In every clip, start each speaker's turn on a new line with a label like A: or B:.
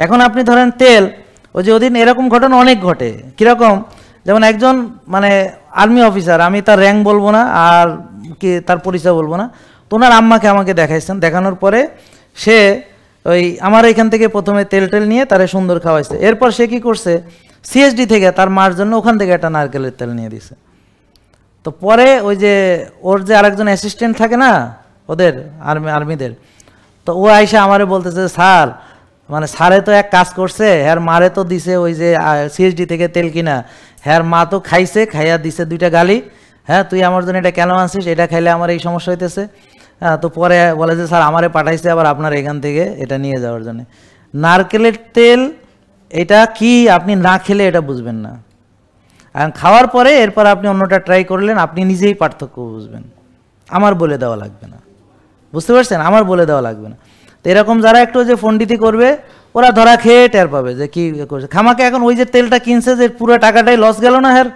A: এখন আপনি ধরেন তেল, ওই যে ওদিন এরকম ঘটনা অনেক ঘটে। কীরকম? যেমন একজন মানে আর্মি অফিসার, আমি তার র্যাঙ্ক বলবো না আর কি তার পরিচয় বলবো না, তো ওনার আম্মাকে আমাকে দেখাইছেন। দেখানোর পরে সে ওই আমার এখান থেকে প্রথমে তেল টেল নিয়ে তারে সুন্দর খাওয়াইছে। এরপর সে কী করছে, সিএসডি থেকে তার মার জন্য ওখান থেকে একটা নারকেলের তেল নিয়ে দিছে। তো পরে ওই যে ওর যে আরেকজন অ্যাসিস্ট্যান্ট থাকে না ওদের আর্মিদের, তো ও আইসা আমারে বলতেছে, স্যার মানে স্যারে তো এক কাজ করছে, হ্যার মারে তো দিছে ওই যে সিএসডি থেকে তেল কিনা, হ্যার মা তো খাইছে, খাইয়া দিছে 2টা গালি, হ্যাঁ তুই আমার জন্য এটা কেন আনছিস, এটা খাইলে আমার এই সমস্যা হইতেছে। হ্যাঁ, তো পরে বলে যে স্যার আমারে পাঠাইছে আবার আপনার এখান থেকে এটা নিয়ে যাওয়ার জন্য। নারকেলের তেল এটা কি আপনি না খেলে এটা বুঝবেন না, আর খাওয়ার পরে এরপর আপনি অন্যটা ট্রাই করলেন, আপনি নিজেই পার্থক্য বুঝবেন, আমার বলে দেওয়া লাগবে না। বুঝতে পারছেন? আমার বলে দেওয়া লাগবে না। তো এরকম যারা একটু যে ফন্ডিতি করবে ওরা ধরা খেয়ে টের পাবে যে কী করছে। খামাকে এখন ওই যে তেলটা কিনছে যে পুরো টাকাটাই লস গেল না, হ্যাঁ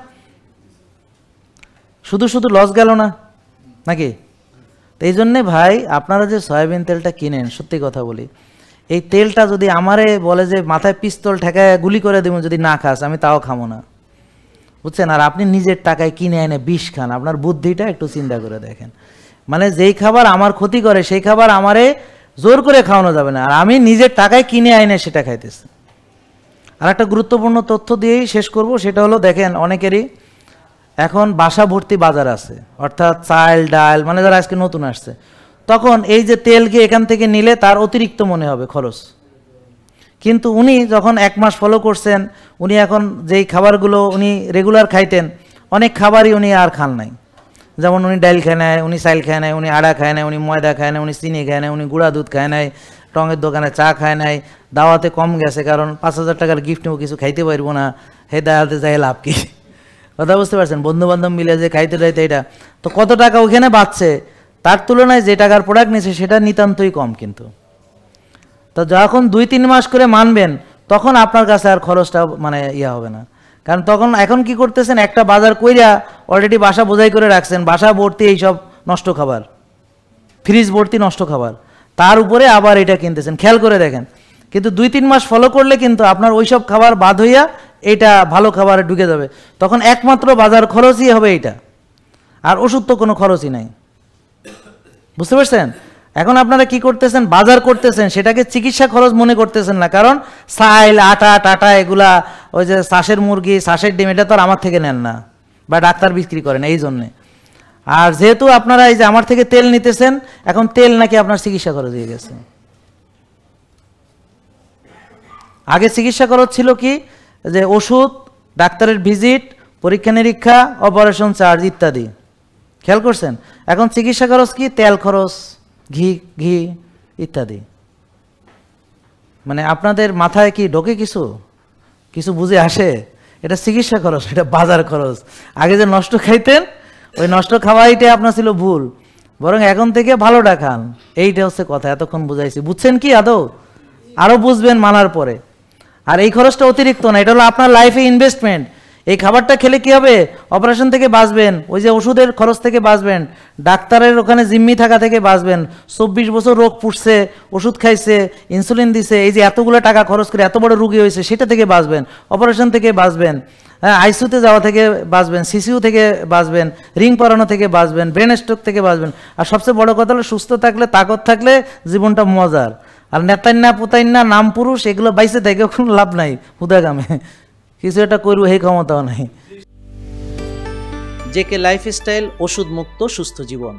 A: শুধু শুধু লস গেল না নাকি? তো এই জন্যে ভাই আপনারা যে সয়াবিন তেলটা কিনেন, সত্যি কথা বলি, এই তেলটা যদি আমারে বলে যে মাথায় পিস্তল ঠেকায় গুলি করে দেবেন যদি না খাস, আমি তাও খাবো না, বুঝছেন? আর আপনি নিজের টাকায় কিনে এনে বিষ খান, আপনার বুদ্ধিটা একটু চিন্তা করে দেখেন। মানে যেই খাবার আমার ক্ষতি করে সেই খাবার আমারে জোর করে খাওয়ানো যাবে না, আর আমি নিজের টাকায় কিনে এনে সেটা খাইতেছি। আর একটা গুরুত্বপূর্ণ তথ্য দিয়েই শেষ করব, সেটা হলো দেখেন অনেকেরই এখন বাসা ভর্তি বাজার আছে, অর্থাৎ চাল ডাল, মানে যারা আজকে নতুন আসছে, তখন এই যে তেলকে এখান থেকে নিলে তার অতিরিক্ত মনে হবে খরচ। কিন্তু উনি যখন 1 মাস ফলো করছেন, উনি এখন যেই খাবারগুলো উনি রেগুলার খাইতেন, অনেক খাবারই উনি আর খান নাই। যেমন উনি ডাল খায় নাই, উনি চাল খায় নাই, উনি আড়া খায় নাই, উনি ময়দা খায় নাই, উনি চিনি খায় নাই, উনি গুঁড়া দুধ খায় নাই, টঙের দোকানে চা খায় নাই, দাওয়াতে কম গেছে কারণ 5,000 টাকার গিফট নেবো, কিছু খাইতে পারবো না, হে দাওয়াতে যাই লাভ কি? কথা বুঝতে পারছেন? বন্ধু বান্ধব মিলে যে খাইতে যাইতে, এটা তো কত টাকা ওখানে বাঁচছে, তার তুলনায় যে টাকার প্রোডাক্ট নিচ্ছে সেটা নিতান্তই কম। কিন্তু তো যখন 2-3 মাস করে মানবেন, তখন আপনার কাছে আর খরচটা মানে ইয়ে হবে না। কারণ তখন এখন কি করতেছেন, একটা বাজার কইরা অলরেডি বাসা বোঝাই করে রাখছেন, বাসা ভর্তি এইসব নষ্ট খাবার, ফ্রিজ ভর্তি নষ্ট খাবার, তার উপরে আবার এটা কিনতেছেন। খেয়াল করে দেখেন, কিন্তু 2-3 মাস ফলো করলে কিন্তু আপনার ওইসব খাবার বাদ হইয়া এইটা ভালো খাবারে ঢুকে যাবে। তখন একমাত্র বাজার খরচই হবে এইটা, আর ওষুধ তো কোনো খরচই নাই। বুঝতে পারছেন? এখন আপনারা কি করতেছেন, বাজার করতেছেন, সেটাকে চিকিৎসা খরচ মনে করতেছেন না, কারণ চাল আটা টাটা এগুলা, ওই যে শ্বাসের মুরগি শ্বাসের ডিম, এটা তো আর আমার থেকে নেন না বা ডাক্তার বিক্রি করেন এই জন্যে। আর যেহেতু আপনারা এই যে আমার থেকে তেল নিতেছেন, এখন তেল নাকি আপনার চিকিৎসা খরচ হয়ে গেছে। আগে চিকিৎসা খরচ ছিল কি, যে ওষুধ, ডাক্তারের ভিজিট, পরীক্ষা নিরীক্ষা, অপারেশন চার্জ ইত্যাদি। খেয়াল করছেন? এখন চিকিৎসা খরচ কি, তেল খরচ, ঘি ইত্যাদি। মানে আপনাদের মাথায় কি ঢোকে কিছু কিছু বুঝে আসে? এটা চিকিৎসা খরচ, এটা বাজার খরচ। আগে যে নষ্ট খাইতেন, ওই নষ্ট খাওয়াইটাই আপনার ছিল ভুল, বরং এখন থেকে ভালোটা খান, এইটা হচ্ছে কথা। এতক্ষণ বুঝাইছি, বুঝছেন কি আদৌ? আরও বুঝবেন মানার পরে। আর এই খরচটা অতিরিক্ত না, এটা হলো আপনার লাইফে ইনভেস্টমেন্ট। এই খাবারটা খেলে কি হবে, অপারেশন থেকে বাঁচবেন, ওই যে ওষুধের খরচ থেকে বাঁচবেন, ডাক্তারের ওখানে জিম্মি থাকা থেকে বাঁচবেন। 24 বছর রোগ পুষছে, ওষুধ খাইছে, ইনসুলিন দিছে, এই যে এতগুলো টাকা খরচ করে এত বড় রোগী হয়েছে, সেটা থেকে বাঁচবেন, অপারেশন থেকে বাঁচবেন, হ্যাঁ আইসিইউতে যাওয়া থেকে বাঁচবেন, সিসিইউ থেকে বাঁচবেন, রিং পরানো থেকে বাঁচবেন, ব্রেন স্ট্রোক থেকে বাঁচবেন। আর সবচেয়ে বড় কথা হলো সুস্থ থাকলে, তাকত থাকলে জীবনটা মজার। আর নেতাইন্না পুতাইন্না নাম পুরুষ এগুলো বাইসে থেকে কোনো লাভ নাই, হুদাগামে কিছু একটা করবো এই ক্ষমতাও নাই। জেকে লাইফস্টাইল, ওষুধ মুক্ত সুস্থ জীবন।